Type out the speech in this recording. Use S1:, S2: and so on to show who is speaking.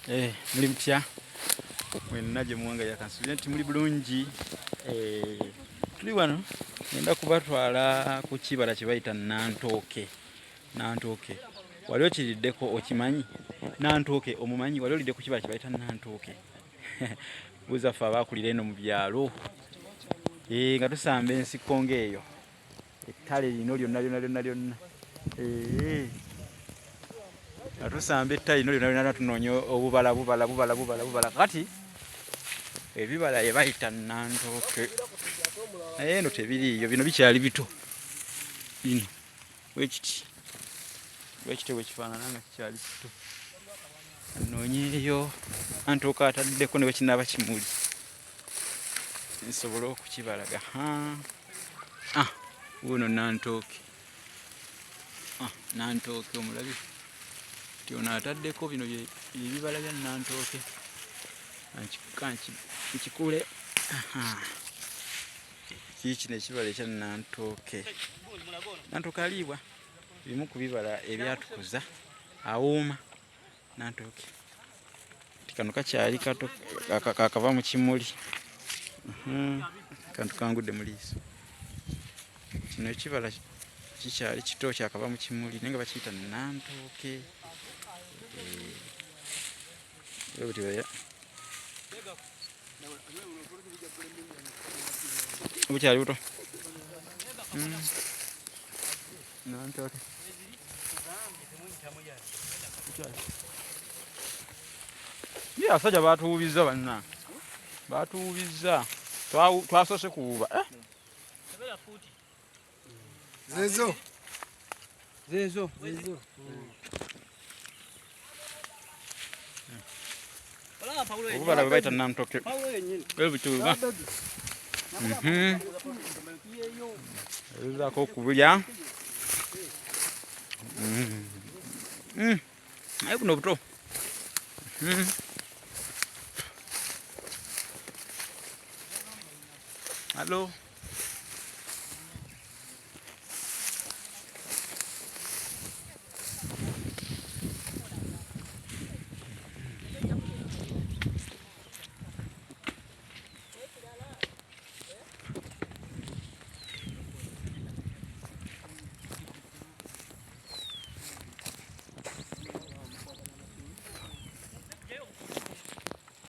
S1: Muli mutya mwenna gye muwanga yakansuubira nti muli bulungi. Tuli wano ngenda kubatwala ku kibala kye bayita Nnantooke. Nnantooke wali okiriddeko, okimanyi? Nnantooke omumanyi? Wali olidde ku kibala kye bayita Nnantooke? Buuza ffe abaakulira eno mu byalo nga tusamba ensiko ng'eyo, ettale lino lyonna nga tusamba ettale lino lyonna tunoonya obubala kati ebibala bye bayita Nnantooke naye eno tebiriiyo, bino bikyali bito. Bino bwekiti bwe kifaanana nga kikyali kito. Anoonyeeyo Nnantooke ataddeko ne bwe kinaaba kimuli nsobole okukibalaga. Wuuno Nnantooke. Nnantooke omulabi nti ono ataddeko bino ebibala bya Nnantooke. Nkikule. Kiikino ekibala ekya Nnantooke. Nnantooke aliibwa, bimu ku bibala ebyatukuza, awooma Nnantooke. Kano kakyali kato kakava mu kimuli. Kantu kangudde mu liiso. Kino ekibala kikyali kito kyakava mu kimuli naye nga bakiyita Nnantooke. Bukyali buto. Nnantooke. Ye abasajja baatuwuubizza banna. Baatuwuubizza. Twasoose kuwuuba.
S2: Zezo.
S1: Obubala bwe bayita Nnantooke. Bwebutuuba. Ebizaako okubulya. Naye buno buto. Halo.